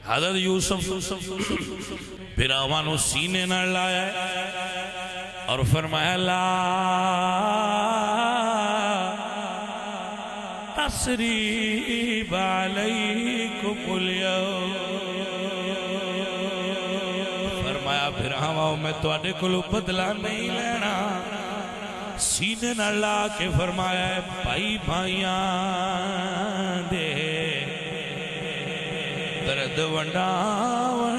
حضرت یوسف بھراوانو سینے نہ لایا اور فرمایا لا تسریب علیکم اليوم، فرمایا بھراواں میں تواڈے کولوں بدلہ نہیں لینا۔ سینے نہ لا کے فرمایا بھائی بھائیاں دے درد ونڈاون،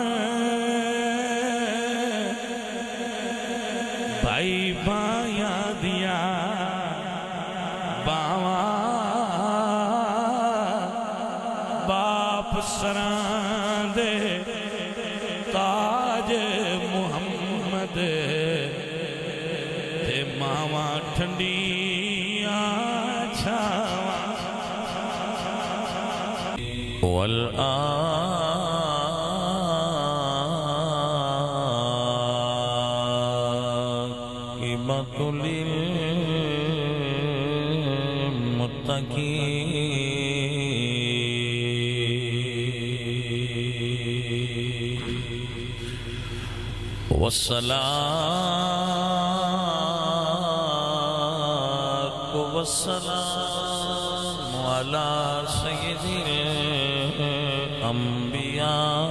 بھائی بھائیاں دیا باواں باپ سراں دے تاج محمد تے ماواں ٹھنڈیاں چھاواں۔ والعاقبۃ للمتقین، والصلاة والسلام على سید الانبیاء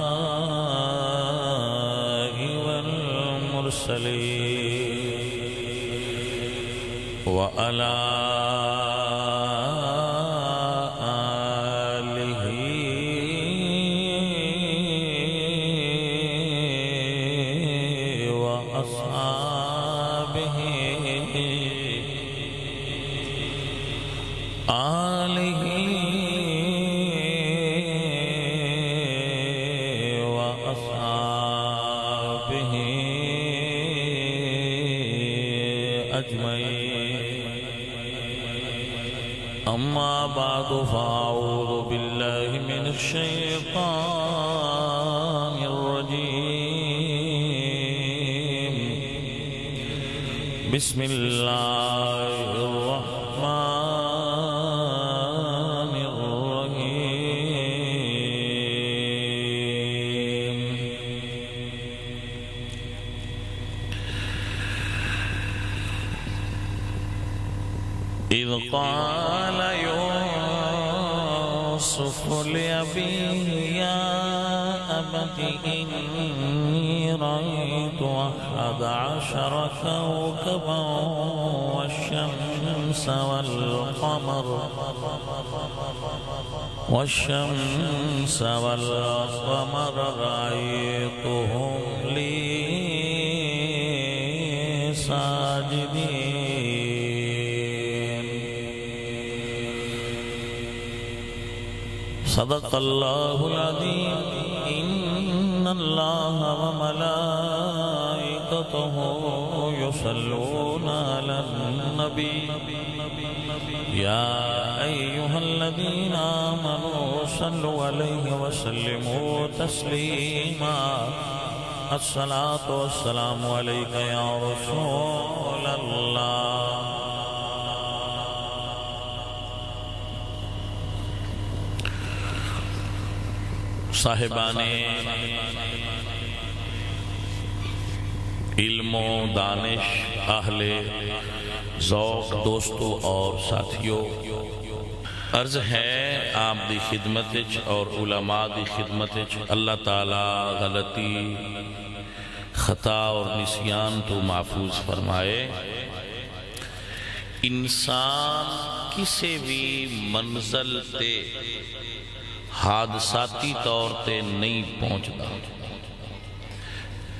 والمرسلین، وعلى اما بعد فاعوذ باللہ من الشیطان الرجیم، بسم اللہ الرحمن الرحیم۔ اذ قال يوسف لأبيه يا أبت إني رأيت 11 كوكبا والشمس والقمر رأيتهم لي ساجدين۔ صدق اللہ العظیم۔ ان اللہ وملائکتہ یصلون علی النبی یا ایہا الذین آمنوا صلوا علیہ وسلموا تسلیما۔ الصلاة والسلام علیک یا رسول اللہ۔ صاحبان علم و دانش، اہل ذوق، دوستو اور ساتھیو، عرض ہے آپ دی خدمت اور علماء دی خدمت اللہ تعالی غلطی، خطا اور نسیان تو محفوظ فرمائے۔ انسان کسی بھی منزل تے حادثاتی طور تے نہیں پہنچتا۔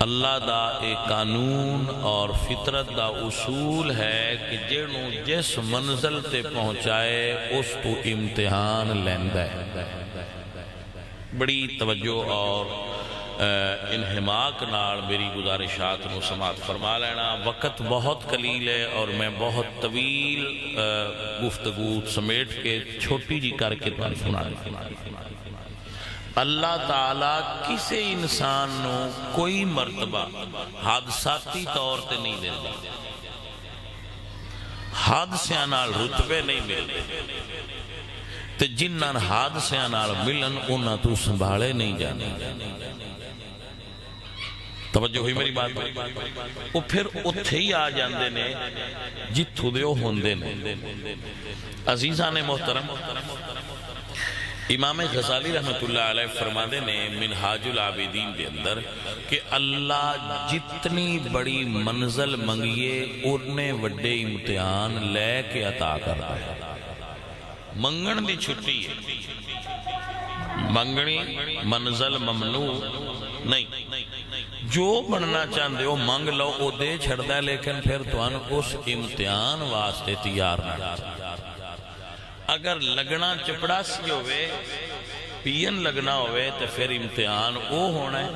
اللہ دا ایک قانون اور فطرت دا اصول ہے کہ جنوں جس منزل تے پہنچائے اس تو امتحان لیندہ ہے۔ بڑی توجہ اور انہماک نال میری گزارشات نو سماعت فرما لینا۔ وقت بہت قلیل ہے اور میں بہت طویل گفتگو سمیٹ کے چھوٹی جی کر کے سنانا۔ اللہ تعالیٰ کسی انسان نو کوئی مرتبہ حادثاتی طور تے نہیں دے گا، حادثیاں نال رتبے نہیں ملتے، تے جنہاں حادثیاں نال ملن انہاں تو سنبھالے نہیں جانے. توجہ ہوئی میری بات؟ وہ پھر اتھے ہی آ جاندے نے جتھوں دے او ہوندے نے. عزیزان محترم، امام غزالی رحمت اللہ علیہ فرماندے نے منہاج العابدین دے اندر کہ اللہ جتنی بڑی منزل منگیے اتنے وڈے امتحان لے کے عطا کرتا ہے. منگن دی چھٹی ہے، منگنی منزل ممنوع نہیں. جو بننا چاہتے ہو منگ لو، وہ دے چھڑتا ہے، لیکن پھر تمہیں اس امتحان واسطے تیار نہ. اگر لگنا چپڑاسی ہوئے، پین لگنا ہوئے تو پھر امتحان او ہونا ہے،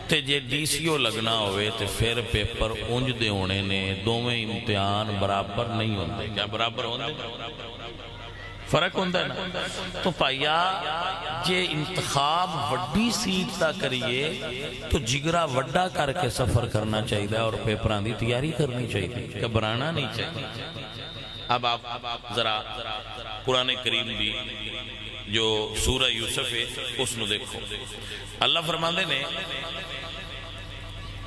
تے جے ڈی سی او لگنا ہوئے تو پھر پیپر اونج دے ہونے نے. دوویں امتحان برابر نہیں ہوندے. کیا برابر ہوندے؟ فرق ہوندہ ہے نا. تو پایا جے انتخاب وڈی سیٹ تا کریے تو جگرہ وڈا کر کے سفر کرنا چاہیے اور پیپران دی تیاری کرنی چاہیے، گھبرانا نہیں چاہیے. اب آپ ذرا قرآن کریم دی جو سورہ یوسف ہے اس نو دیکھو. اللہ فرماندے نے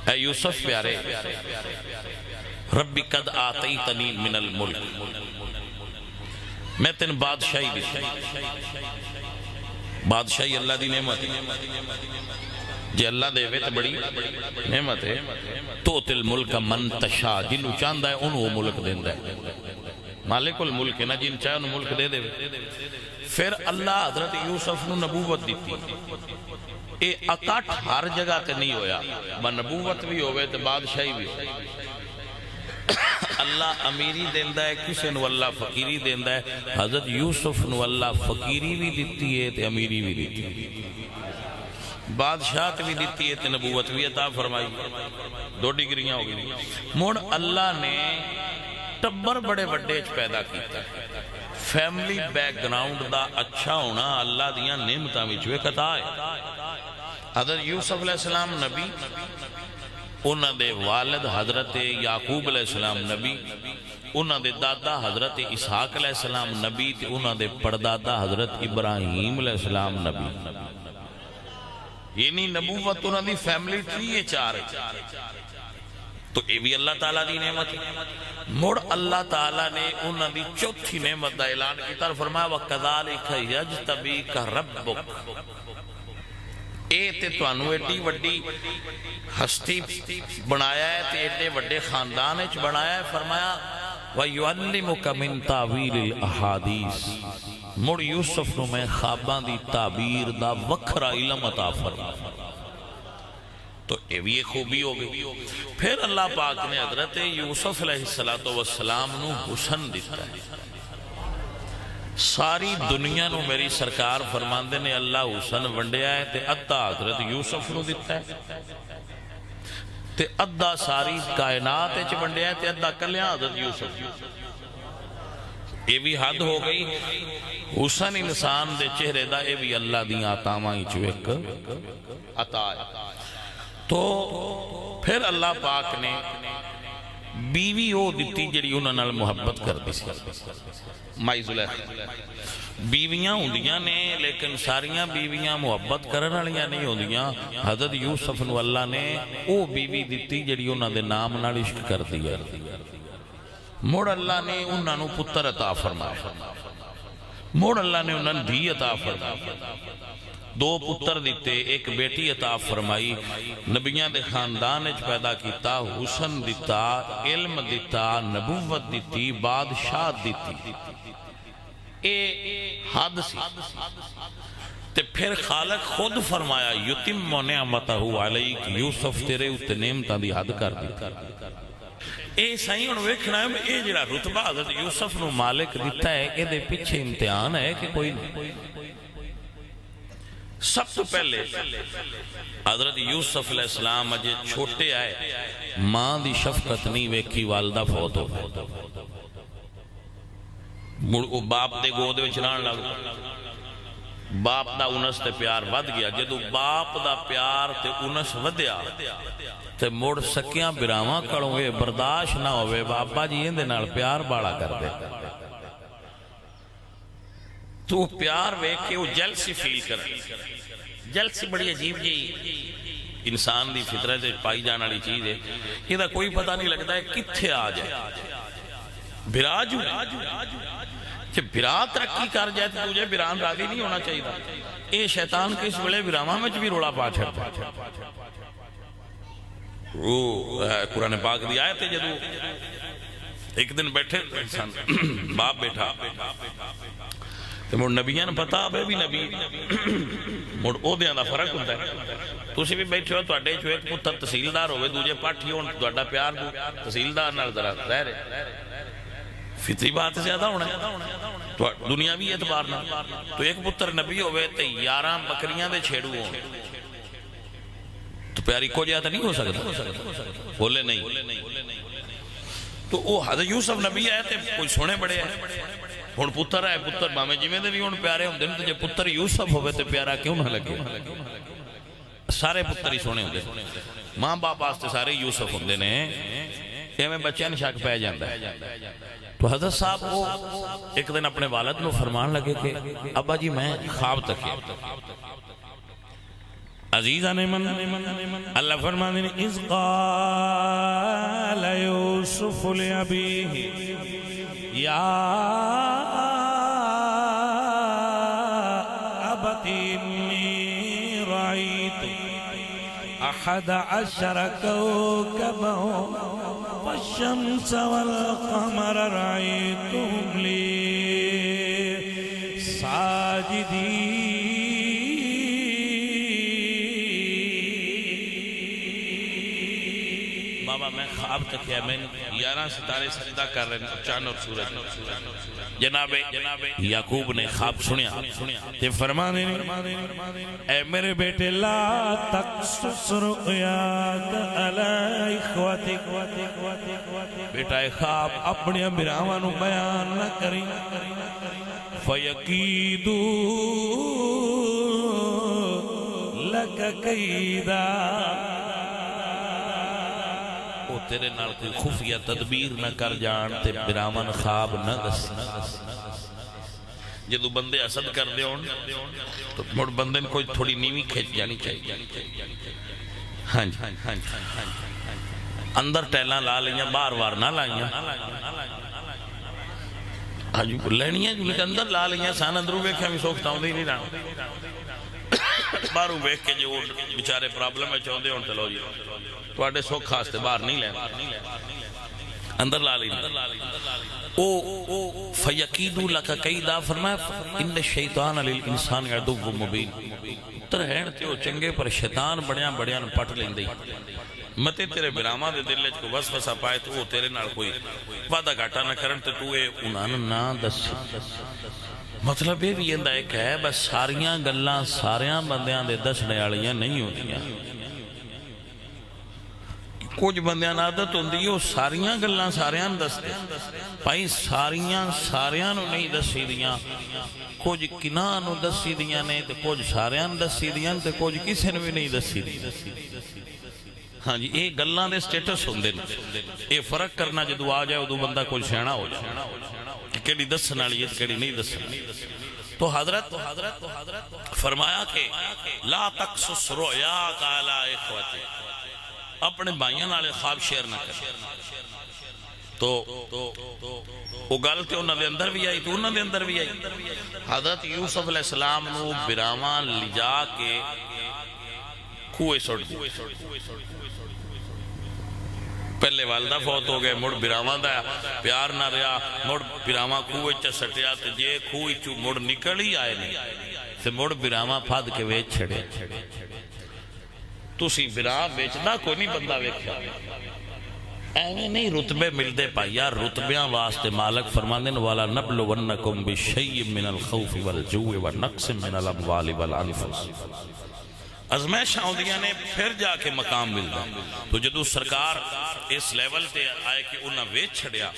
اے یوسف پیارے، ربی قد آتیتنی من الملک، میں تین بادشاہی دی. بادشاہی اللہ دی نعمت ہے، جے اللہ دے وے تو بڑی نعمت ہے. تو تل ملک من تشا، جنہوں چاندہ ہے انہوں ملک دیندہ ہے. مالک الملک ہے نا، جن چاہے انہوں ملک دے دے. پھر اللہ حضرت یوسف نو نبوت دیتی. اے اکاٹھ ہر جگہ تے نہیں ہویا، با نبوت بھی ہوئے تے بادشاہی بھی ہوئے. اللہ امیری دیندہ ہے، کسے نو اللہ فقیری دیندہ ہے. حضرت یوسف نو اللہ فقیری بھی دیتی ہے تے امیری بھی دیتی ہے، بادشاہت بھی دیتی ہے تے نبوت بھی عطا فرمائی. 2 ڈگریاں ہو گئی. موڑ اللہ نے ٹبر بڑے وڈے پیدا کیتا ہے. فیملی بیک گراؤنڈ دا اچھا ہونا اللہ دیاں نعمتاں وچ ایک عطا ہے. حضرت یوسف علیہ السلام نبی، انہاں دے والد حضرت یعقوب علیہ السلام نبی، انہاں دے دادا حضرت اسحاق علیہ السلام نبی، تے انہاں دے پردادا حضرت ابراہیم علیہ السلام نبی. یعنی نبوت انہاں دی فیملی ٹری 4 ہے. تو یہ بھی اللہ تعالیٰ دی نعمت ہے. مڑ اللہ تعالیٰ نے انہاں دی چوتھی نعمت دا اعلان کی طرف فرمایا وَقَذَالِكَ يَجْتَبِيكَ رَبُّكَ. اے تے تو انو ایڈی وڈی ہستی بنایا ہے تے ایڈے وڈے خاندان اچ بنایا ہے. فرمایا وَيُعَلِّمُكَ مِن تَعْوِيلِ الْأَحَادِيثِ. مڑ یوسف نو میں خواباں دی تعبیر دا وکھرا علم عطا فرمایا. تو یہ بھی ایک خوبی ہو گئی. پھر اللہ پاک نے حضرت یوسف علیہ السلام نو حسن دیتا ہے. ساری دنیا نو میری سرکار فرماندے نے اللہ حسن ونڈیا ہے تے ادھا حضرت یوسف نو دیتا ہے، تے ادھا ساری کائنات اچ ونڈیا ہے تے ادھا کلیاں حضرت یوسف. یہ بھی حد ہو گئی. حسن انسان دے چہرے دا یہ بھی اللہ دیاں عطاواں وچ ایک عطا ہے. تو پھر اللہ پاک نے بیوی وہ دیتی جڑی انہاں نال محبت کرتی سی. مائی زلیخا بیویاں ہوندیاں نے لیکن ساریاں بیویاں محبت کرن والیاں نہیں ہوندیاں. حضرت یوسف نو اللہ نے او بیوی دیتی جڑی انہاں دے نام نال عشق کرتی ہے. مڑ اللہ نے انہاں نو پتر عطا فرمایا. مڑ اللہ نے انہاں دھی عطا فرمایا. 2 پتر دیتے، ایک بیٹی عطا فرمائی. نبیاں دے خاندان اچ پیدا کیتا، حسن دیتا، علم دیتا، نبوت دیتی، بادشاہ دیتی. اے حد سی. تے پھر خالق خود فرمایا یتم نعمتہ علیک، یوسف تیرے اتے نعمتاں دی حد کر دی. اے سائیں انہوں ویکھنا ہے اے جڑا رتبہ حضرت یوسف نو مالک دیتا ہے اے دے پیچھے امتحان ہے کہ کوئی نہیں. سب تو پہلے حضرت یوسف علیہ السلام اجے چھوٹے آئے، ماں دی شفقت نہیں ویکھی، والدہ فوت ہو گئے. مڑ باپ دے گودے وچ رہن لگ، باپ دا انس تے پیار ود گیا. جدو باپ دا پیار تے انس ودیا تے مڑ سکیاں براواں کڑوں گے برداشت نہ ہوئے، بابا جی اندے نال پیار باڑا کر دے. تو پیار ویکھ کے وہ جلسی فیل کر، جلسی بڑی عجیب جی انسان دی فطرت پائی جان والی چیز ہے، یہ کوئی پتہ نہیں لگتا ہے کتھے آ جائے برا جو کہ برا ترقی کر جائے تو تجھے بران راضی نہیں ہونا چاہیے تھا۔ اے شیطان کس ویلے براواں وچ بھی رولا پا چھڑدا وہ قرآن پاک دی آیت ہے جدو ایک دن بیٹھے انسان باپ بیٹھا تو مڑ نبیاں نے پتا بے بھی نبی مڑ عہدیاں دا فرق ہوتا ہے، تسی بھی بیٹھے ہو تواڈے چوں ایک پتر تحصیلدار ہوئے دوجے پاٹھی ہون تواڈا پیار تحصیلدار نال ذرا ظاہر ہے فطری بات زیادہ ہونا ہے دنیاوی اعتبار نہ، تو ایک پتر نبی ہوئے تے 11 بکریاں دے چھیڑو ہون تو پیاری کو جاتا نہیں ہو سکتا، بولے نہیں، تو وہ حضرت یوسف نبی آئے تھے کوئی سونے بڑے ہیں ہون پتر آئے، پتر مامے جی میں دے بھی ہون پیارے ہوں دن تجھے پتر یوسف ہوئے تے پیارا کیوں نہ لگے، سارے پتر ہی سونے ہوں دے، ماں باپ آستے سارے یوسف ہوں دے نے، یہ میں بچے نے شک پہ جاندہ ہے۔ تو حضرت صاحب وہ ایک دن اپنے والد نے فرمان لگے کہ ابا جی میں خواب تک ہے عزیزہ نے من اللہ فرمان دینے اذ قال یوسف لأبیہ یا ابتی انی رأیت احد عشر کوکبا والشمس والقمر رأيتهم لي ساجدين بابا میں خواب تک ہے میں 11 ستارے سجدہ کر رہے ہیں چاند اور سورج، جناب یعقوب نے خواب سنیا تے فرمانے اے میرے بیٹے لا تقصص رؤیاک علی اخوتک، بیٹا اے خواب اپنے براواں نو بیان نہ کریں، فیقیدو لک کیدا، وہ تیرے نال کوئی خفیہ تدبیر نہ کر جان تے براواں خواب نہ دس۔ جدو بندے حسد کر دے ہون تو مڑ بندے کوئی تھوڑی نیوی کھیچ جانی چاہیے، ہاں جی اندر ٹیلاں لا لیاں باہر وار نہ لائیاں، ہاں جی لینیاں جو لیکن اندر لا لیاں سان اندروں بیکھیں بھی سوکھتا ہوں دی نہیں رہا، باہروں بیکھ کے جو بیچارے پرابلم ہے چاہوں دے ہون چلو جی تو آڑے سوکھ خاستے باہر نہیں لیں اندر لا لیاں۔ او فیقیدو لکا قیدا فرمایا ان الشیطان للانسان عدو مبین، ترہین تے او چنگے پر شیطان بڑیاں بڑیاں پٹ لیں دی، متے تیرے براما دے دلے کو وسوسہ پائے تو وہ تیرے نال کوئی وعدہ گھاٹا نہ کرن تے تو اے انہاں نہ دس۔ مطلب یہ بھی اندہ ایک ہے بس ساریاں گلاں ساریاں بندیاں دے دسنے والیاں نہیں ہوتیاں، کچھ بندیاں عادت ہوندی وہ ساریاں گلاں ساریاں دستے بھائی ساریاں نو نہیں دسی دیاں، کچھ کناں نو دسی دیاں نے تے کچھ ساریاں دسی دیاں تے کچھ کسی نے بھی نہیں دسی دیاں۔ ہاں جی یہ گلاں دے سٹیٹس ہوندے نے، یہ فرق کرنا جدو آ جائے ادو بندہ کوئی سیاںا ہو جائے کہ کیڑی دسن والی ہے کیڑی نہیں دسن۔ تو حضرت فرمایا کہ لا تقصص رؤیاک علی اخوتک، اپنے بھائیاں نالے خواب شیئر نہ کر۔ تو وہ گل تے انہاں دے اندر بھی آئی تو انہاں دے اندر بھی آئی، حضرت یوسف علیہ السلام نو براواں لجا کے کھوئے سٹ دی، پہلے والدہ فوت ہو گئے مڑ براواں دا پیار نہ رہا، مڑ براواں کھوئے چا سٹیا تو جے کھوئی چو مڑ نکل ہی آئے نہیں تے مڑ براواں پھاد کے ویچ چھڑے، تُسی برا بیچنا کوئی نہیں بندہ ویکھیا، ایویں نہیں رتبے ملدے پائیا، رتبیاں واسطے مالک فرماندے والا نبلونکم بشیء من الخوف والجوع ونقص من الاموال والانفس، ازمائشاں ہوندیاں نے پھر جا کے مقام ملدا۔ تو جدو سرکار اس لیول تے آئے کہ انہاں ویچ چھڑیا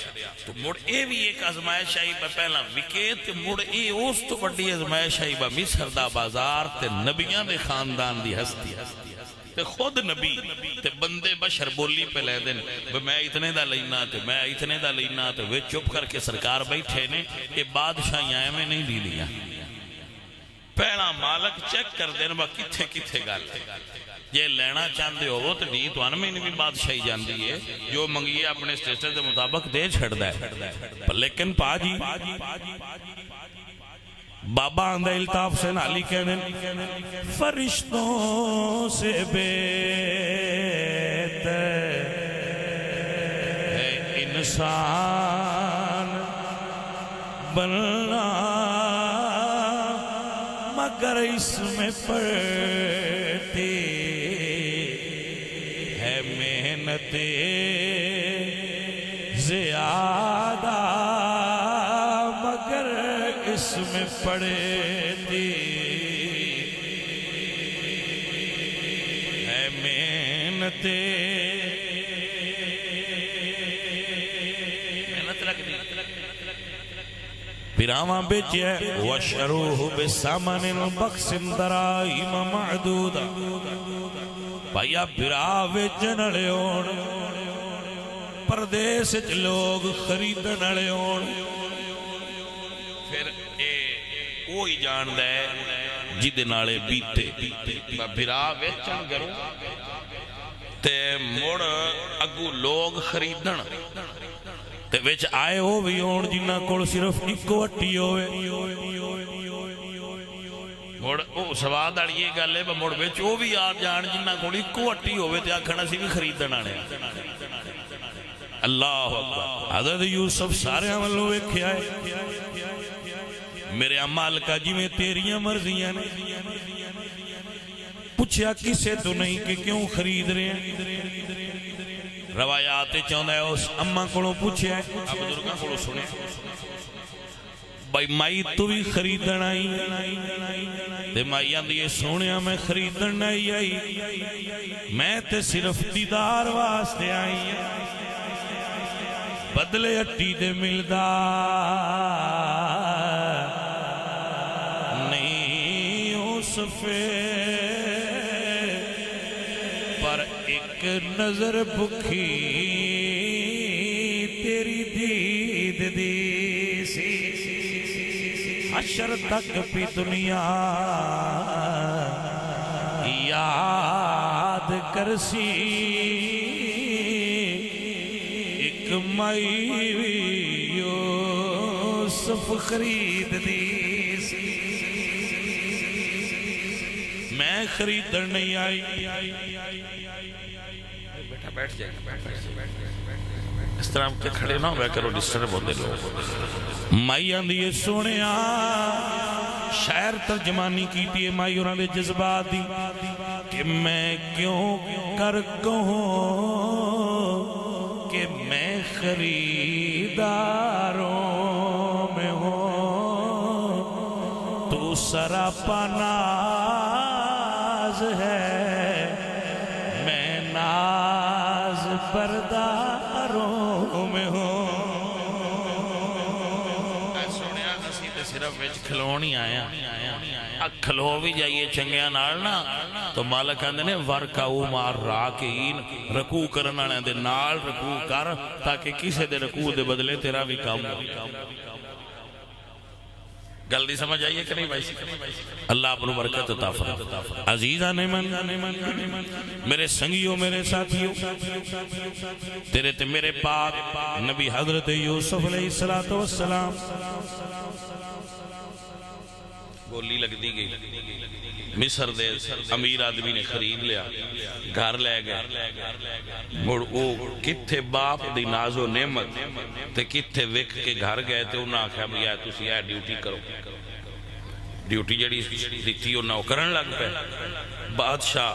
تو مڑ اے بھی ایک ازمائش آئی پہلا وکے تے مڑ اے اس تو بڑی ازمائش آئی با مصر دا بازار تے نبیاں دے خاندان دی ہستی تے خود نبی تے بندے بشر بولی پہ لے دن میں اتنے دا لینا تے میں اتنے دا لینا تے وہ چپ کر کے سرکار بیٹھے نے یہ بادشاہیاں میں نہیں دی دیا، پہلا مالک چیک کر دین با کتھے کتھے گل جے لینا چاہتے ہو تو دی تو انمین بھی بادشاہی جاندی ہے جو منگیے اپنے سٹیٹس دے مطابق دے چھڑ دے لیکن پا جی بابا اندہ الطاف سے نالی کہنے فرشتوں سے بہتر ہے انسان بننا مگر اس میں پڑتی ہے محنت زیادہ مگر اس میں پڑتی ہے محنت پیراواں بیچے وَشَرُوهُ بِسَمَنٍ بَخْسٍ دَرَائِمَ مَعْدُودَ بھائیا پیرا ویچن لے ہون پردیس لوگ خریدن لے ہون پھر کوئی جان دے جدے نالے بیتے پیرا ویچن کرو تے موڑ اگو لوگ خریدن تے ویچ آئے ہو بھی ہون جنہ کول صرف ایکو اٹھی ہوئے موڑ او سواد آڑیے گالے با موڑ ویچ او بھی آج جان جنہ کول ایکو اٹھی ہوئے تے آکھنا سی بھی خریدن آنے اللہ اکبر حضرت یوسف سارے عملوں ایک آئے میرے عمال کا جی میں تیریاں مرضیاں نے پوچھیا کسے تو نہیں کہ کیوں خرید رہے ہیں روایات چاہتا ہے اس اممہ کولوں پوچھے اب بزرگاں کولوں سنے بھائی مائی تو بھی خریدن آئی تے مائی آندھی سونیا میں خریدن نہیں آئی میں تے صرف دیدار واسطے آئی بدلے اٹی دے ملدا نہیں یوسفے پر ایک نظر بکھی تیری دید دی سی حشر تک بھی دنیا یاد کرسی ایک مائی یوسف خرید دی سی میں خریدر نہیں آئی بیٹھ جائے اس طرح ہم کے کھڑے نہ ہوئے کرو ڈسٹرب ہوتے لوگ مائی آن دیئے سونے شاعر ترجمانی کی تھی مائی انہوں نے جذبات دی کہ میں کیوں کر کہوں کہ میں خریداروں میں ہوں تو سراپا ناز ہے میں ناز برداروں میں ہوں سونیا نسی تے صرف وچ کھلونی آیا کھلو بھی جائیے چنگیاں نالنا تو مالک آندے نے ورکاؤ مار راکین رکوع کرنا دے نال رکوع کر تاکہ کسے دے رکوع دے بدلے تیرا بھی کام ہو گل دی سمجھ آئیے کہ نہیں بھائی اللہ اپنو برکت عطا فرمائے عزیزان من میرے سنگیوں میرے ساتھیوں تیرے تے میرے پاک نبی حضرت یوسف علیہ السلام گولی لگ دی گئی مصر دے امیر آدمی نے خرید لیا گھر لے گئے مڑ او کتھے باپ دی ناز و نعمت تے کتھے وک کے گھر گئے تے انہاں آکھا بھی آئے تُسی آئے ڈیوٹی کرو ڈیوٹی جڑی دیتی انہاں وہ کرن لگ پہ بادشاہ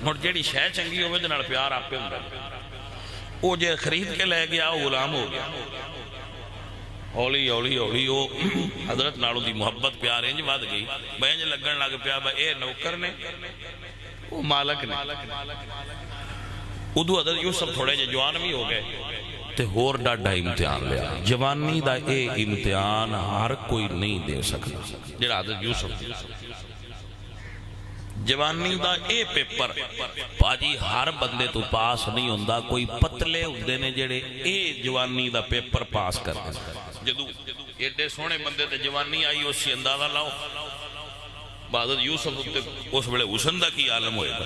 مڑ جڑی شے چنگی ہوئے جنال پیار آپ پہ ہوں او جے خرید کے لے گیا وہ غلام ہو گیا اولی اولی اولی او حضرت نالو دی محبت پیار انج بات گئی بینج لگن لگ پیا با اے نوکر نے وہ مالک نے ادو حضرت یوسف تھوڑے جے جوان بھی ہو گئے تے ہور ڈاڈا امتحان لیا جوانی دا اے امتحان ہر کوئی نہیں دے سکتا جڑا حضرت یوسف جوانی دا اے پیپر پاجی ہر بندے تو پاس نہیں ہوندہ کوئی پتلے ہوندے نے جڑے اے جوانی دا پیپر پاس کر دے جدو ایڈے سونے بندے تے جوانی آئی اسی اندازہ لاؤ حضرت یوسف اس ویلے حسن دا کی عالم ہوئے گا.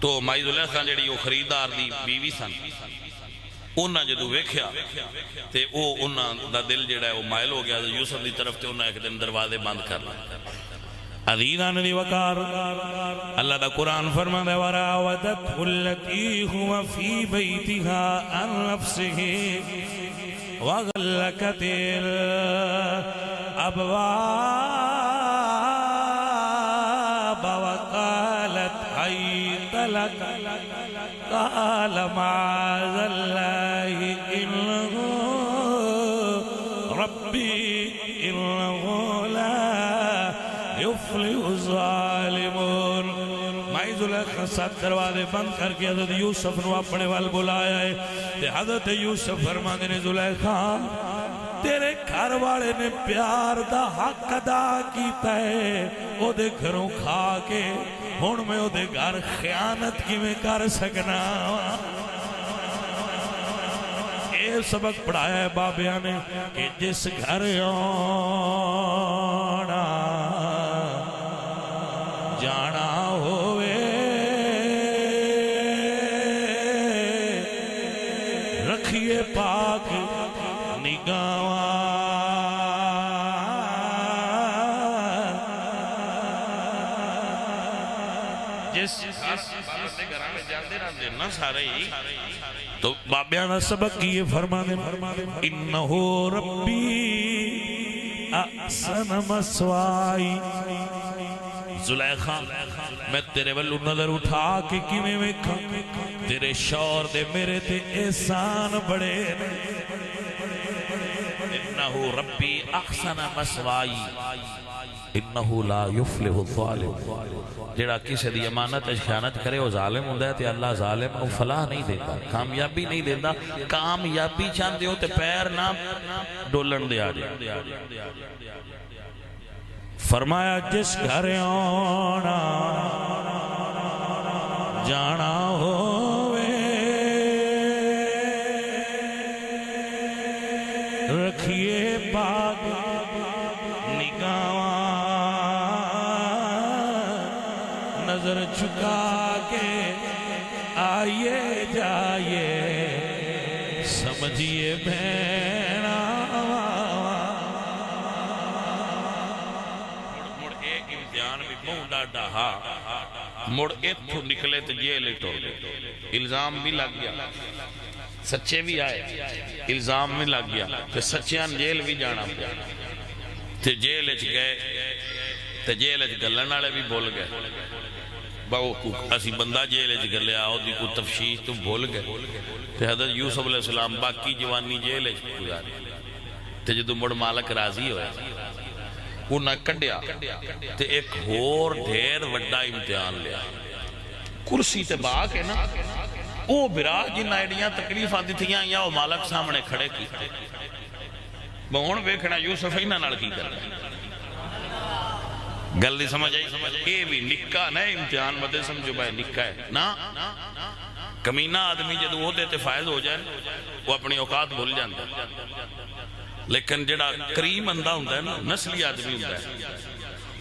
تو مائی زلیخا جڑی وہ خریدار دی بیوی سن انہاں جدو ویکھیا تے او انہاں دا دل جڑا ہے وہ مائل ہو گیا یوسف دی طرف تے انہاں ایک دن دروازے بند کر لیا. عزیزان دی وقار اللہ دا قرآن فرماتا ہے وراودته التي هو في بيتها عن نفسه وغلقت الأبواب وقالت حيث لك قال معاذ الله إنه ربي إنه لا يفلح الظالمون. مائی زلیخا ساتھ دروازے بند کر کے حضرت یوسف نو اپنے وال بلایا ہے تے حضرت یوسف فرماندے نے زلیخا تیرے گھر والے نے پیار دا حق ادا کیتا ہے او دے گھروں کھا کے ہن میں او دے گھر خیانت کیویں کر سکنا. اے سبق پڑھایا ہے بابیاں نے کہ جس گھر آنا جانا ہوئے رکھیے پاک نگاواں. جس گھراں میں جاندے رہندے نا سارے ہی تو بابیاں سبق کیے فرمانے انہو ربی احسن مسوائی. زلیخا میں تیرے والو نظر اٹھا کے کیویں ویکھاں تیرے شور دے میرے تے احسان بڑے. انہو ربی احسن مسوائی انہو لا یفلح الظالم. جڑا کسی دی امانت خیانت کرے وہ ظالم ہوندہ ہے تے اللہ ظالم کو فلاح نہیں دیتا کامیابی نہیں دیتا. کامیابی چاندے ہو تے پیر نہ ڈولن دے آ جائے. فرمایا جس گھر آنا جانا ہوئے رکھیے پاک نگاواں نظر چکا کے آئیے جائیے سمجھیے بہنا. مڑ ایتھو نکلے تو جیل ٹور گئے. الزام بھی لگ گیا سچے بھی آئے الزام بھی لگ گیا کہ سچیان جیل بھی جانا پیا تے جیل اچ گئے تے جیل اچ گلن والے بھی بھول گئے. باو اسی بندہ جیل اچ گلیا او دی کو تفشیش تو بھول گئے تے حضرت یوسف علیہ السلام باقی جوانی جیل اچ گزاری تے جدو مڑ مالک راضی ہوئے انہاں کڈیا تے ایک ہور ڈھیر وڈا امتحان لیا. کرسی تے با کے نا او برا جنہ ایڈیاں تکلیف آتی تھیاں یا وہ مالک سامنے کھڑے کیتے بہن ویکھنا یوسف ہی نال کی کرنا. گل دی سمجھ آئی اے بھی نکا نا امتحان بدے سمجھو بھائی نکا ہے نا. کمینہ آدمی جدو ہوتے تے فائز ہو جائے وہ اپنی اوقات بھول جانتا لیکن جڑا کریم بندہ ہوندہ ہے نا نسلی آدمی ہوندہ ہے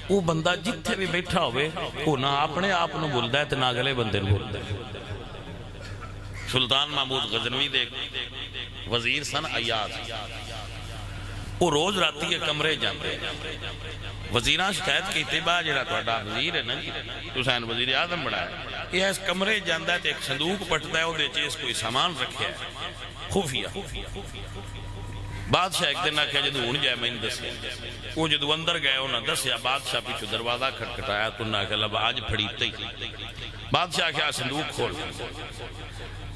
وہ بندہ جتھے بھی بیٹھا ہوئے وہ نہ اپنے آپ نو بھولدا ہے تے نہ اگلے بندے نو بھولدا ہے. سلطان محمود غزنوی دے وزیر سن ایاز وہ روز راتی کے کمرے جاندے وزیران شکایت کی اتباع جڑا توڑا وزیر ہے نا جی حسین وزیر اعظم بڑا ہے یہ اس کمرے جاندہ ہے تے ایک صندوق پٹتا ہے وہ دے چیز کوئی سامان رکھے ہے خفیہ. بادشاہ ایک دن آکھا جدو ہون جائے میں دسیا وہ جدو اندر گئے انہاں دسیا بادشاہ پیچھو دروازہ کھٹکھٹایا تو انہاں کہ لب آج پھڑیتے ہی بادشاہ کیا صندوق کھول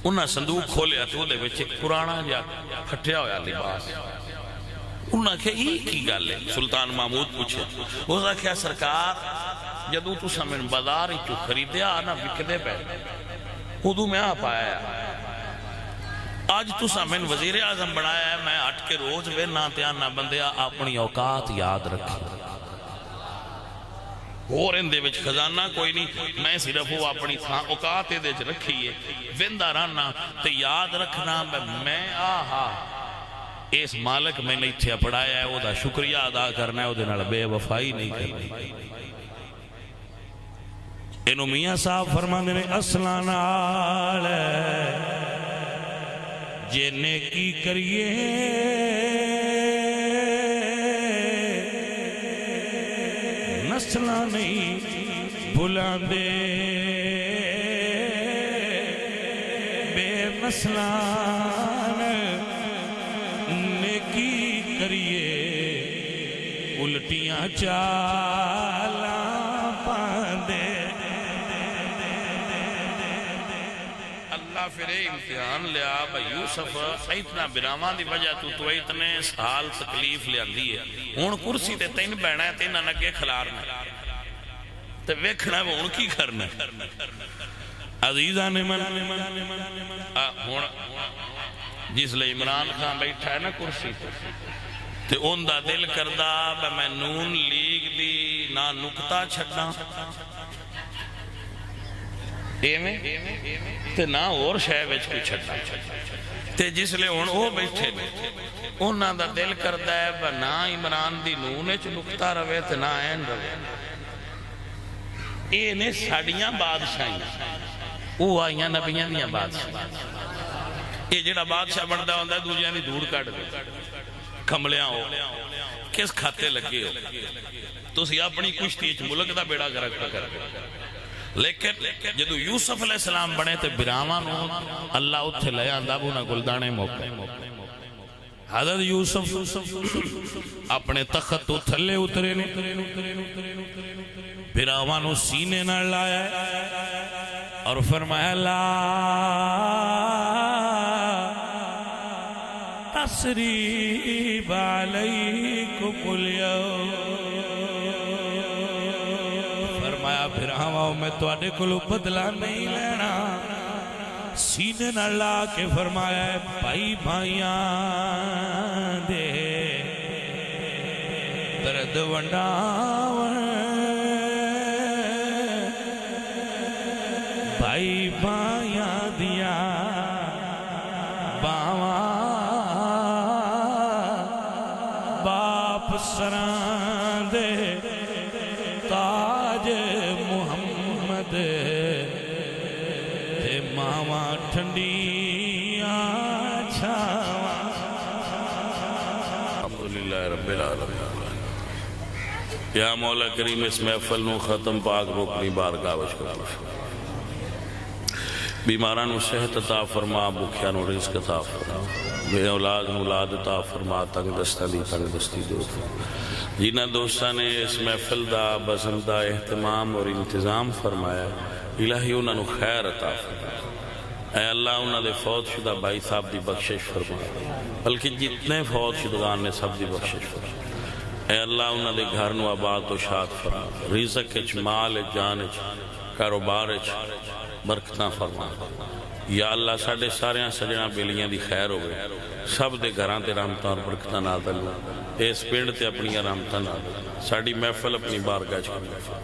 انہاں صندوق کھولیا تو دے وچ پرانا جا پھٹیا ہویا لباس. انہاں کہ یہ کی گل ہے سلطان محمود پوچھے وہ کہا سرکار جدو تو سمن بازار ہی چو خریدیا آنا بکدے پہ خودو میں آپ آیا آج تو سامن وزیر اعظم بنایا ہے میں ہٹ کے روز وے نہ تیانا بندیا اپنی اوقات یاد رکھی اور اندے وچ خزانہ کوئی نہیں میں صرف وہ اپنی اوقات دے وچ رکھی ہے وندہ رہنا تے یاد رکھنا میں آہا اس مالک میں نے اتھے پڑھایا ہے، وہ دا شکریہ ادا کرنا ہے، وہ دے نال بے وفائی نہیں کرنی۔ انہوں میاں صاحب فرمانے نے اصلاں نال جے نیکی کریے نسلاں نہیں بھلان دے، بے نسلان نیکی کریے الٹیاں چالاں پاندے۔ اللہ پھر امتحان لیا بھائی یوسف اتنا برامان دی وجہ تو اتنے سال تکلیف لیا دی ہے، ہون کرسی تے تین بہنا ہے، تین انگے کھلارنا تے ویکھنا ہے وہ ان کی کرنا ہے۔ عزیزان من ہون جس لئے عمران خان بیٹھا ہے نا کرسی تے ان دا دل کردہ میں نون لیگ دی نہ نکتہ چھڑنا تے نہ اور شے وچ کوئی چھڑنا تے جس لئے ان وہ بیٹھے انہاں دا دل کردہ ہے نہ عمران دی نونے چ نکتہ روے تے نہ این روے۔ اے نے ساڑیاں بادشاہیاں وہ آئیاں نبیاں دیاں بادشاہ، یہ جڑا بادشاہ بندہ ہوندہ ہے دوجیاں دی دور کٹ دے کملیاں ہو کس کھاتے لگے ہو تو اسی اپنی کشتی اچھ ملک دا بیڑا گرک کر لیکن جدو یوسف علیہ السلام بنے تے برامان اللہ اتھے لے آندہ بونا گلدانے موقع۔ حضرت یوسف اپنے تخت تو تھلے اترے نے، برامان سینے نہ لایا اور فرمایا لا تسریب علیکم اليوم، فرمایا برامان میں تو آنے کو بدلہ نہیں لینا، سینے نہ لا کے فرمایا ہے بھائی بھائیاں دے درد ونڈاون، بھائی بھائیاں دیا باواں باپ سران دے تاج محمد تے ماواں ٹھنڈیاں چھاواں۔ الحمدللہ رب العالمین۔ یا مولا کریم اس محفل نو ختم پاک روکنی بارگاہ وچ کرو، بیمارانو صحت عطا فرما، بھوکیانو رزق عطا فرما، بے اولاد مولاد عطا فرما، تنگ دستہ دی تنگ دستی دور فرما۔ جنہ دوستان نے اس محفل دا بزم دا اہتمام اور انتظام فرمایا، الہی انہوں نے خیر عطا فرما۔ اے اللہ انہوں نے فوت شدہ بھائی صاحب دی بخشش فرما، بلکہ جتنے فوت شدگان نے سب دی بخشش فرما۔ اے اللہ انہوں نے گھر نو آباد و شاد فرما، رزق اچ مال جان اچ کاروبار اچ برکتاں فرما۔ یا اللہ ساڑھے سارے سجنہ بیلیاں دی خیر ہوئے، سب دے گھران تے رحمتاں اور برکتاں نازل ہو، اس پیڑ تے اپنی رحمتاں نازل، ساڑھی محفل اپنی بارگاہ چکنے فرما۔